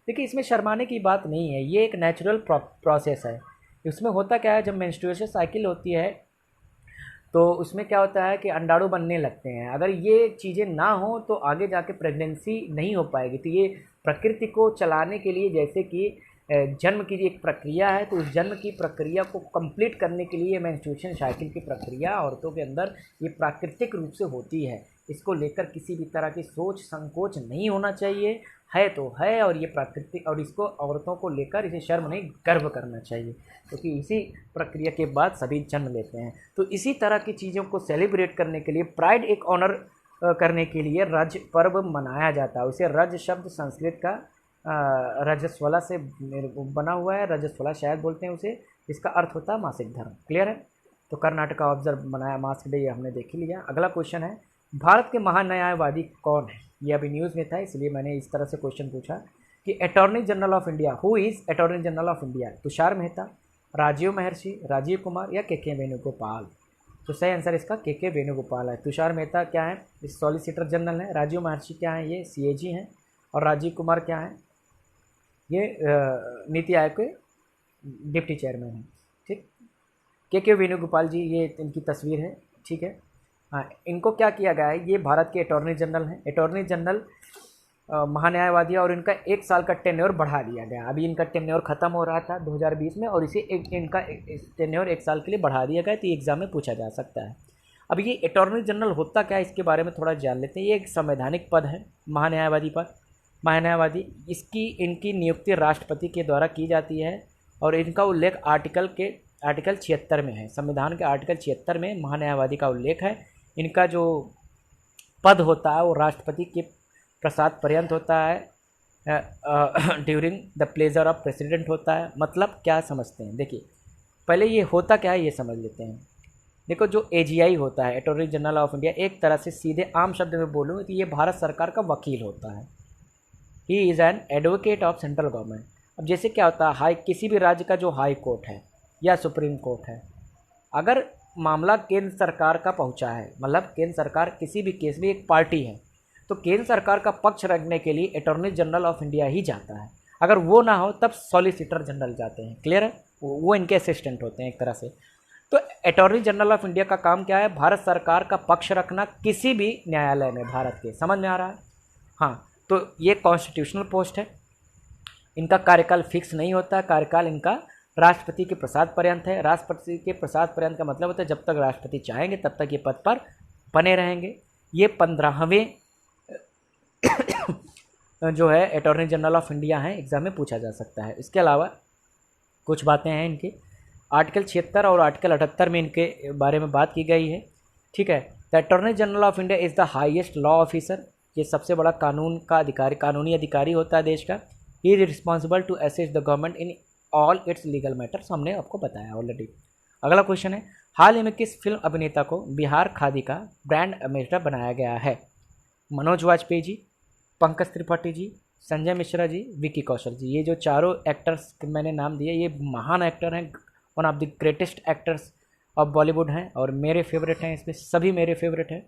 Speaker 1: देखिए इसमें शर्माने की बात नहीं है, ये एक नेचुरल प्रोसेस है। इसमें होता क्या है, जब मेंस्ट्रुएशन साइकिल होती है तो उसमें क्या होता है कि अंडाणु बनने लगते हैं। अगर ये चीज़ें ना हो तो आगे जाके प्रेगनेंसी नहीं हो पाएगी। तो ये प्रकृति को चलाने के लिए, जैसे कि जन्म की एक प्रक्रिया है, तो उस जन्म की प्रक्रिया को कंप्लीट करने के लिए मेंस्ट्रुएशन साइकिल की प्रक्रिया औरतों के अंदर ये प्राकृतिक रूप से होती है। इसको लेकर किसी भी तरह की सोच संकोच नहीं होना चाहिए, है तो है, और ये प्राकृतिक, और इसको औरतों को लेकर इसे शर्म नहीं गर्व करना चाहिए, क्योंकि इसी प्रक्रिया के बाद सभी जन्म लेते हैं। तो इसी तरह की चीज़ों को सेलिब्रेट करने के लिए, प्राइड एक ऑनर करने के लिए रज पर्व मनाया जाता है। उसे रज शब्द संस्कृत का रजस्वला से बना हुआ है, रजस्वला शायद बोलते हैं उसे, इसका अर्थ होता है मासिक धर्म। क्लियर है? तो कर्नाटक ऑब्जर्व मनाया मासिक डे, ये हमने देख ही लिया। अगला क्वेश्चन है, भारत के महान्यायवादी कौन है? ये अभी न्यूज़ में था, इसलिए मैंने इस तरह से क्वेश्चन पूछा कि attorney general of India, who is attorney general of India? Tushar Mehta, Rajiv Maharshi, Rajiv Kumar या के वेणुगोपाल? तो सही आंसर इसका के वेणुगोपाल है। तुषार मेहता क्या है? इस सॉलिसिटर जनरल है। राजीव महर्षि क्या है? ये CAG हैं। और राजीव कुमार क्या है? ये नीति आयोग के डिप्टी चेयरमैन हैं। ठीक, के वेणुगोपाल जी, ये इनकी तस्वीर है। ठीक है, हाँ, इनको क्या किया गया है, ये भारत के अटॉर्नी जनरल हैं। अटॉर्नी जनरल महान्यायवादी, और इनका 1 साल का टेन्योर बढ़ा दिया गया। अभी इनका टेन्योर ख़त्म हो रहा था 2020 में, और इसे इनका टेन्योर 1 साल के लिए बढ़ा दिया गया। तो ये एग्ज़ाम में पूछा जा सकता है। अब ये अटॉर्नी जनरल होता क्या है, इसके बारे में थोड़ा जान लेते हैं। ये एक संवैधानिक पद है, महान्यायवादी पद। महान्यायवादी, इनकी नियुक्ति राष्ट्रपति के द्वारा की जाती है, और इनका उल्लेख आर्टिकल 76 में है। संविधान के आर्टिकल 76 में महान्यायवादी का उल्लेख है। इनका जो पद होता है वो राष्ट्रपति के प्रसाद पर्यंत होता है, during the pleasure of president होता है। मतलब क्या समझते हैं, देखिए पहले ये होता क्या है ये समझ लेते हैं। देखो, जो AGI होता है, अटॉर्नी जनरल ऑफ इंडिया, एक तरह से सीधे आम शब्द में बोलूँ तो ये भारत सरकार का वकील होता है। He is an advocate of central government. अब जैसे क्या होता है, किसी भी राज्य का जो हाई कोर्ट है या सुप्रीम कोर्ट है, अगर मामला केंद्र सरकार का पहुंचा है, मतलब केंद्र सरकार किसी भी केस में एक पार्टी है, तो केंद्र सरकार का पक्ष रखने के लिए अटॉर्नी जनरल ऑफ इंडिया ही जाता है। अगर वो ना हो तब सॉलिसिटर जनरल जाते हैं। क्लियर है? वो इनके असिस्टेंट होते हैं एक तरह से। तो अटॉर्नी जनरल ऑफ इंडिया का काम क्या है? भारत सरकार का पक्ष रखना किसी भी न्यायालय में भारत के। समझ में आ रहा है? हाँ, तो ये कॉन्स्टिट्यूशनल पोस्ट है। इनका कार्यकाल फिक्स नहीं होता, कार्यकाल इनका राष्ट्रपति के प्रसाद पर्यंत है। राष्ट्रपति के प्रसाद पर्यंत का मतलब होता है जब तक राष्ट्रपति चाहेंगे तब तक ये पद पर बने रहेंगे। ये 15वें जो है अटॉर्नी जनरल ऑफ इंडिया हैं, एग्जाम में पूछा जा सकता है। इसके अलावा कुछ बातें हैं इनके, आर्टिकल 76 और आर्टिकल 78 में इनके बारे में बात की गई है। ठीक है, the attorney general of India is the highest law officer. ये सबसे बड़ा कानूनी अधिकारी होता है देश का। He is responsible to assist the government in all its legal matters. हमने आपको बताया ऑलरेडी। अगला क्वेश्चन है, हाल ही में किस फिल्म अभिनेता को बिहार खादी का ब्रांड एम्बेसडर बनाया गया है? मनोज वाजपेयी जी, पंकज त्रिपाठी जी, संजय मिश्रा जी, विकी कौशल जी। ये जो चारों एक्टर्स के मैंने नाम दिए, ये महान एक्टर हैं, one of the greatest actors of Bollywood हैं, और मेरे फेवरेट हैं, इसमें सभी मेरे फेवरेट हैं।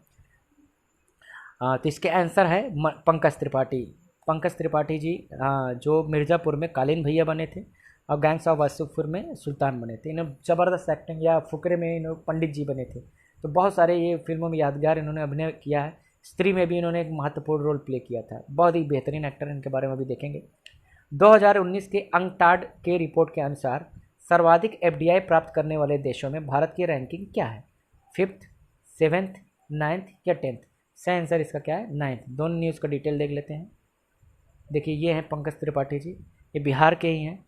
Speaker 1: तो इसके आंसर है पंकज त्रिपाठी। पंकज त्रिपाठी जी जो मिर्ज़ापुर में कालीन भैया बने थे और गैंग्स ऑफ वासेपुर में सुल्तान बने थे। इन्होंने ज़बरदस्त एक्टिंग, या फुकरे में इन्होंने पंडित जी बने थे। तो बहुत सारे ये फिल्मों में यादगार इन्होंने अभिनय किया है। स्त्री में भी इन्होंने एक महत्वपूर्ण रोल प्ले किया था। बहुत ही बेहतरीन एक्टर, इनके बारे में भी देखेंगे। 2019 के अंकटाड के रिपोर्ट के अनुसार सर्वाधिक FDI प्राप्त करने वाले देशों में भारत की रैंकिंग क्या है? 5th, 7th, 9th या 10th? सही आंसर इसका क्या है? 9th। दोनों न्यूज़ का डिटेल देख लेते हैं। देखिए, ये हैं पंकज त्रिपाठी जी, ये बिहार के ही हैं।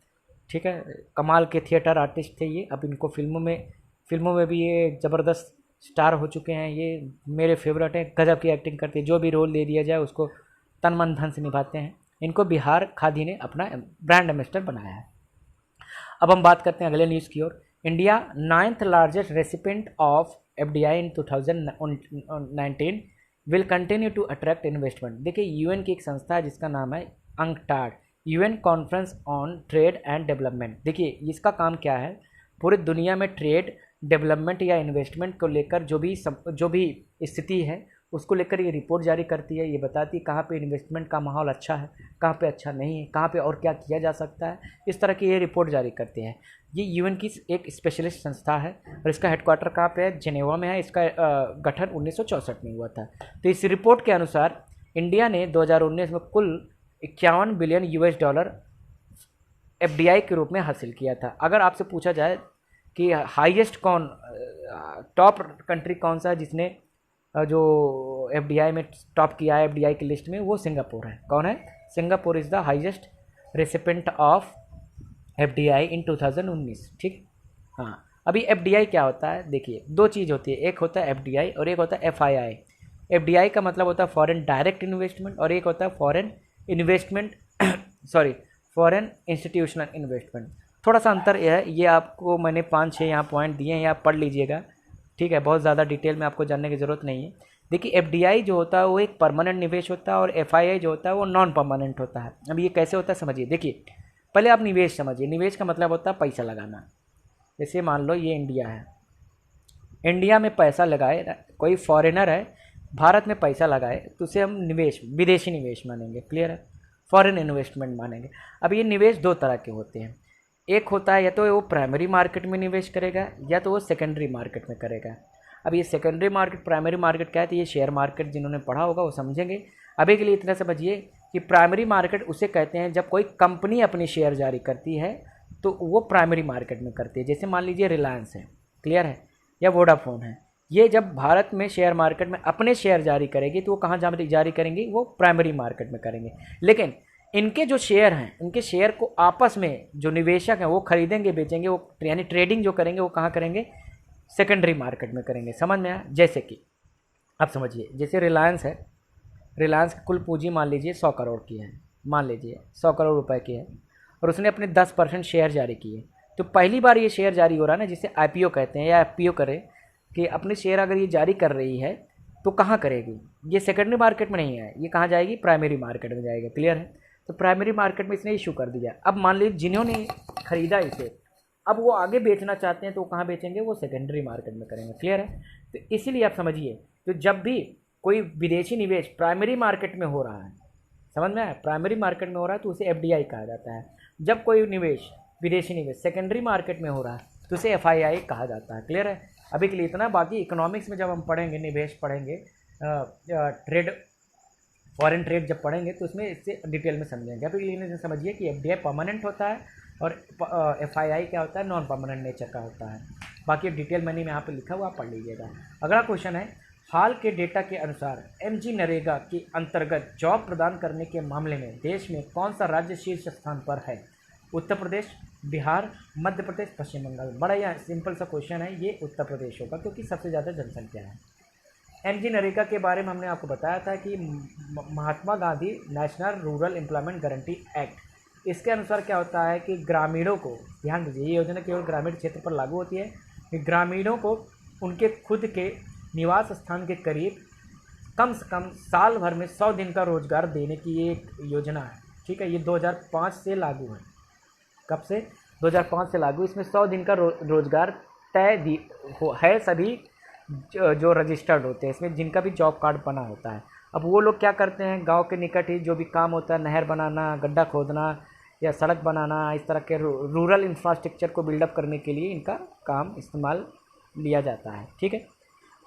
Speaker 1: ठीक है, कमाल के थिएटर आर्टिस्ट थे ये। अब इनको फिल्मों में भी ये ज़बरदस्त स्टार हो चुके हैं। ये मेरे फेवरेट हैं, गजब की एक्टिंग करते हैं। जो भी रोल दे दिया जाए उसको तन मन धन से निभाते हैं। इनको बिहार खादी ने अपना ब्रांड एम्बेसडर बनाया है। अब हम बात करते हैं अगले न्यूज़ की ओर। India 9th largest recipient of FDI in 2019 will continue to attract investment. देखिए, UN की एक संस्था है जिसका नाम है UNCTAD, UN conference on trade and development. देखिए, इसका काम क्या है? पूरी दुनिया में ट्रेड, डेवलपमेंट या इन्वेस्टमेंट को लेकर जो भी स्थिति है उसको लेकर ये रिपोर्ट जारी करती है। ये बताती है कहाँ पे इन्वेस्टमेंट का माहौल अच्छा है, कहाँ पे अच्छा नहीं है, कहाँ पे और क्या किया जा सकता है। इस तरह की ये रिपोर्ट जारी करती है। ये यूएन की एक स्पेशलिस्ट संस्था है और इसका हेडक्वार्टर कहाँ पे है? जेनेवा में है। इसका गठन 1964 में हुआ था। तो इस रिपोर्ट के अनुसार इंडिया ने 2019 में कुल 51 बिलियन US डॉलर FDI के रूप में हासिल किया था। अगर आपसे पूछा जाए कि हाईएस्ट टॉप कंट्री कौन सा है जिसने जो FDI में टॉप किया है FDI की लिस्ट में, वो सिंगापुर है। कौन है? Singapore is the highest recipient of FDI in 2019। ठीक, हाँ। अभी FDI क्या होता है? देखिए, दो चीज़ होती है, एक होता है FDI और एक होता है FII। FDI का मतलब होता है फॉरेन डायरेक्ट इन्वेस्टमेंट और एक होता है foreign investment sorry foreign institutional investment. थोड़ा सा अंतर यह है, ये आपको मैंने 5-6 यहाँ पॉइंट दिए हैं, आप पढ़ लीजिएगा। ठीक है, बहुत ज़्यादा डिटेल में आपको जानने की ज़रूरत नहीं है। देखिए, FDI जो होता है वो एक परमानेंट निवेश होता है और FII जो होता है वो नॉन परमानेंट होता है। अब ये कैसे होता है समझिए। देखिए, पहले आप निवेश समझिए। निवेश का मतलब होता है पैसा लगाना। जैसे मान लो ये इंडिया है, इंडिया में पैसा लगाए, कोई फॉरेनर है भारत में पैसा लगाए तो उसे हम निवेश, विदेशी निवेश मानेंगे। क्लियर है? फॉरेन इन्वेस्टमेंट मानेंगे। अब ये निवेश दो तरह के होते हैं। एक होता है या तो वो प्राइमरी मार्केट में निवेश करेगा या तो वो सेकेंडरी मार्केट में करेगा। अब ये सेकेंडरी मार्केट, प्राइमरी मार्केट क्या है? तो ये शेयर मार्केट जिन्होंने पढ़ा होगा वो समझेंगे। अभी के लिए इतना समझिए कि प्राइमरी मार्केट उसे कहते हैं जब कोई कंपनी अपनी शेयर जारी करती है तो वो प्राइमरी मार्केट में करती है। जैसे मान लीजिए रिलायंस है, क्लियर है, या वोडाफोन है। ये जब भारत में शेयर मार्केट में अपने शेयर जारी करेगी तो वो कहाँ जारी करेंगी? वो प्राइमरी मार्केट में करेंगे। लेकिन इनके जो शेयर हैं, इनके शेयर को आपस में जो निवेशक हैं वो खरीदेंगे बेचेंगे, वो यानी ट्रेडिंग जो करेंगे वो कहाँ करेंगे? सेकेंडरी मार्केट में करेंगे। समझ में आया? जैसे कि आप समझिए, जैसे रिलायंस है, रिलायंस की कुल पूंजी मान लीजिए 100 करोड़ की है, मान लीजिए 100 करोड़ रुपए की है और उसने अपने 10% शेयर जारी किए। तो पहली बार ये शेयर जारी हो रहा है ना, जिसे IPO कहते हैं या FPO करे, कि अपने शेयर अगर ये जारी कर रही है तो कहाँ करेगी? ये सेकेंडरी मार्केट में नहीं है, ये कहाँ जाएगी? प्राइमरी मार्केट में जाएगी। क्लियर है? तो प्राइमरी मार्केट में इसने इशू कर दिया। अब मान लीजिए जिन्होंने खरीदा इसे, अब वो आगे बेचना चाहते हैं तो कहाँ बेचेंगे? वो सेकेंडरी मार्केट में करेंगे। क्लियर है? तो इसीलिए आप समझिए, तो जब भी कोई विदेशी निवेश प्राइमरी मार्केट में हो रहा है, समझ में आया? प्राइमरी मार्केट में हो रहा है तो उसे FDI कहा जाता है। जब कोई निवेश, विदेशी निवेश सेकेंडरी मार्केट में हो रहा है तो उसे FII कहा जाता है। क्लियर है? अभी के लिए इतना। बाकी इकोनॉमिक्स में जब हम पढ़ेंगे, निवेश पढ़ेंगे, ट्रेड, फॉरेन ट्रेड जब पढ़ेंगे तो उसमें इससे डिटेल में समझेंगे। अभी के लिए समझिए कि FDI परमानेंट होता है और FII क्या होता है? नॉन परमानेंट नेचर का होता है। बाकी डिटेल मैंने यहाँ पे लिखा हुआ, आप पढ़ लीजिएगा। अगला क्वेश्चन है, हाल के डेटा के अनुसार MG नरेगा के अंतर्गत जॉब प्रदान करने के मामले में देश में कौन सा राज्य शीर्ष स्थान पर है? उत्तर प्रदेश, बिहार, मध्य प्रदेश, पश्चिम बंगाल। बड़ा ही सिंपल सा क्वेश्चन है, ये उत्तर प्रदेश होगा क्योंकि सबसे ज़्यादा जनसंख्या है। MG नरेगा के बारे में हमने आपको बताया था कि Mahatma Gandhi national rural employment guarantee act, इसके अनुसार क्या होता है कि ग्रामीणों को, ध्यान दीजिए, ये योजना केवल ग्रामीण क्षेत्र पर लागू होती है कि ग्रामीणों को उनके खुद के निवास स्थान के करीब कम से कम साल भर में 100 दिन का रोजगार देने की ये एक योजना है। ठीक है, ये 2005 से लागू है। कब से? 2005 से लागू। इसमें 100 दिन का रोजगार तय है सभी जो रजिस्टर्ड होते हैं, इसमें जिनका भी जॉब कार्ड बना होता है। अब वो लोग क्या करते हैं, गांव के निकट ही जो भी काम होता है, नहर बनाना, गड्ढा खोदना या सड़क बनाना, इस तरह के रूरल इंफ्रास्ट्रक्चर को बिल्डअप करने के लिए इनका काम इस्तेमाल लिया जाता है। ठीक है,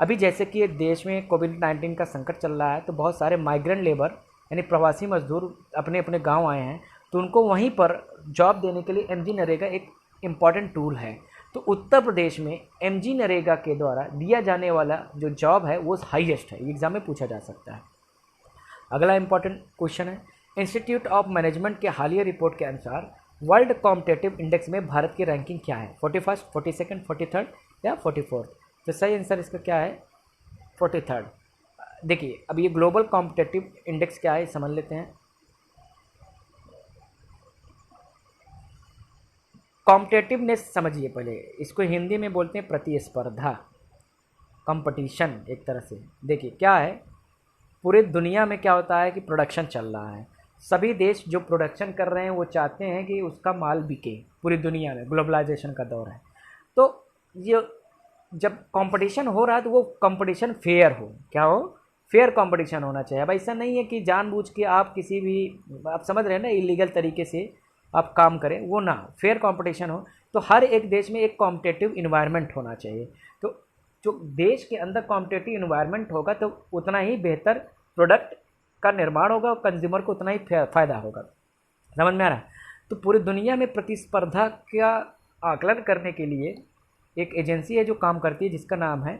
Speaker 1: अभी जैसे कि देश में कोविड-19 का संकट चल रहा है तो बहुत सारे माइग्रेंट लेबर यानी प्रवासी मजदूर अपने अपने गांव आए हैं, तो उनको वहीं पर जॉब देने के लिए MG नरेगा एक इम्पॉर्टेंट टूल है। तो उत्तर प्रदेश में MG नरेगा के द्वारा दिया जाने वाला जो जॉब है वो हाईएस्ट है। एग्जाम में पूछा जा सकता है। अगला इम्पॉर्टेंट क्वेश्चन है, इंस्टीट्यूट ऑफ मैनेजमेंट के हालिया रिपोर्ट के अनुसार वर्ल्ड कॉम्पिटिटिव इंडेक्स में भारत की रैंकिंग क्या है? 41, 42, 43 या 44? तो सही आंसर इसका क्या है? 43। देखिए, अब ये ग्लोबल कॉम्पिटिटिव इंडेक्स क्या है समझ लेते हैं। कॉम्पिटेटिवनेस समझिए पहले, इसको हिंदी में बोलते हैं प्रतिस्पर्धा, कंपटीशन एक तरह से। देखिए क्या है, पूरे दुनिया में क्या होता है कि प्रोडक्शन चल रहा है, सभी देश जो प्रोडक्शन कर रहे हैं वो चाहते हैं कि उसका माल बिके पूरी दुनिया में, ग्लोबलाइजेशन का दौर है। तो ये जब कंपटीशन हो रहा है तो वो कंपटीशन फेयर हो, क्या हो, फेयर कंपटीशन होना चाहिए। अब ऐसा नहीं है कि जानबूझ के आप किसी भी, आप समझ रहे हैं ना, इलीगल तरीके से आप काम करें, वो ना, फेयर कंपटीशन हो। तो हर एक देश में एक कॉम्पिटिटिव इन्वायरमेंट होना चाहिए। तो जो देश के अंदर कॉम्पिटिटिव इन्वायरमेंट होगा तो उतना ही बेहतर प्रोडक्ट का निर्माण होगा और कंज्यूमर को उतना ही फ़ायदा होगा। समझ में आ रहा है? तो पूरी दुनिया में प्रतिस्पर्धा का आकलन करने के लिए एक एजेंसी है जो काम करती है, जिसका नाम है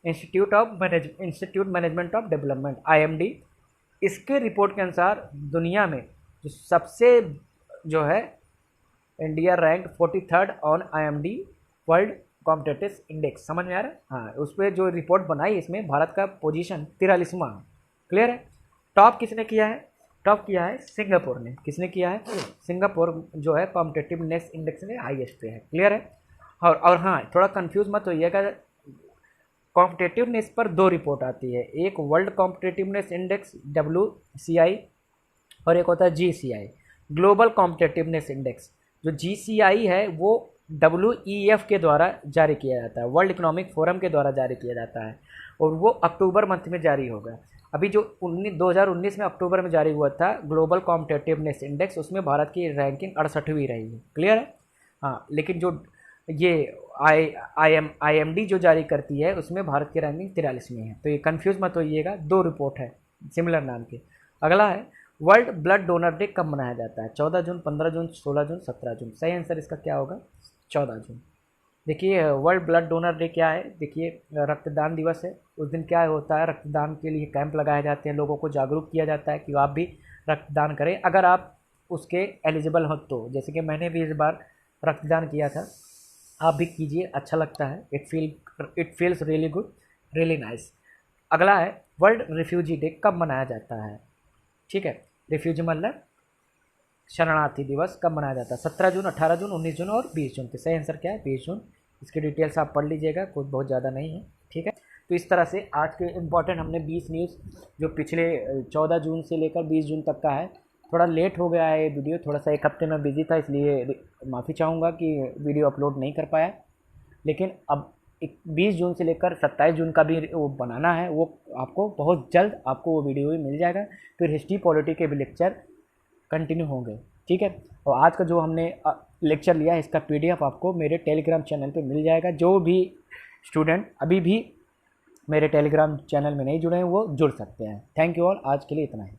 Speaker 1: institute management of development, IMD। इसके रिपोर्ट के अनुसार दुनिया में जो सबसे जो है, India rank 43rd on IMD world competitive index. समझ में आ रहा है? हाँ, उस पर जो रिपोर्ट बनाई, इसमें भारत का पोजीशन 43वां। क्लियर है? टॉप किसने किया है? टॉप किया है सिंगापुर ने। किसने किया है? सिंगापुर जो है कॉम्पिटिटिवनेस इंडेक्स में हाईएस्ट पे है। क्लियर है? और हाँ, थोड़ा कंफ्यूज मत होइएगा, कॉम्पिटिटिवनेस पर 2 रिपोर्ट आती है, एक वर्ल्ड कॉम्पिटिटिवनेस इंडेक्स WCI और एक होता है GCI, ग्लोबल कॉम्पिटिटिवनेस इंडेक्स। जो GCI है वो WEF के द्वारा जारी किया जाता है, वर्ल्ड इकोनॉमिक फोरम के द्वारा जारी किया जाता है, और वो अक्टूबर मंथ में जारी होगा। अभी जो 2019 में अक्टूबर में जारी हुआ था ग्लोबल कॉम्पिटिटिवनेस इंडेक्स, उसमें भारत की रैंकिंग 68वीं रही है। क्लियर है? हाँ, लेकिन जो ये IMD जो जारी करती है उसमें भारत की रैंकिंग 43वीं है। तो ये कंफ्यूज मत होइएगा, 2 रिपोर्ट है सिमिलर नाम के। अगला है वर्ल्ड ब्लड डोनर डे कब मनाया जाता है? 14 जून, 15 जून, 16 जून, 17 जून। सही आंसर इसका क्या होगा? 14 जून। देखिए, वर्ल्ड ब्लड डोनर डे क्या है? देखिए, रक्तदान दिवस है। उस दिन क्या होता है, रक्तदान के लिए कैंप लगाए जाते हैं, लोगों को जागरूक किया जाता है कि आप भी रक्तदान करें अगर आप उसके एलिजिबल हो तो। जैसे कि मैंने भी इस बार रक्तदान किया था, आप भी कीजिए, अच्छा लगता है। It feels really good, really nice. अगला है वर्ल्ड रिफ्यूजी डे कब मनाया जाता है? ठीक है, रिफ्यूजी मतलब शरणार्थी दिवस कब मनाया जाता है? 17 जून, 18 जून, 19 जून और 20 जून। तो सही आंसर क्या है? 20 जून। इसकी डिटेल्स आप पढ़ लीजिएगा, कुछ बहुत ज़्यादा नहीं है। ठीक है, तो इस तरह से आज के इम्पॉर्टेंट हमने 20 न्यूज़ जो पिछले 14 जून से लेकर 20 जून तक का है। थोड़ा लेट हो गया है ये वीडियो, थोड़ा सा एक हफ्ते में बिजी था, इसलिए माफ़ी चाहूँगा कि वीडियो अपलोड नहीं कर पाया। लेकिन अब 20 जून से लेकर 27 जून का भी वो बनाना है, वो आपको बहुत जल्द आपको वो वीडियो भी मिल जाएगा। फिर हिस्ट्री पॉलिटी के भी लेक्चर कंटिन्यू होंगे। ठीक है, और आज का जो हमने लेक्चर लिया है इसका PDF आपको मेरे टेलीग्राम चैनल पे मिल जाएगा। जो भी स्टूडेंट अभी भी मेरे टेलीग्राम चैनल में नहीं जुड़े हैं वो जुड़ सकते हैं। थैंक यू ऑल, आज के लिए इतना ही।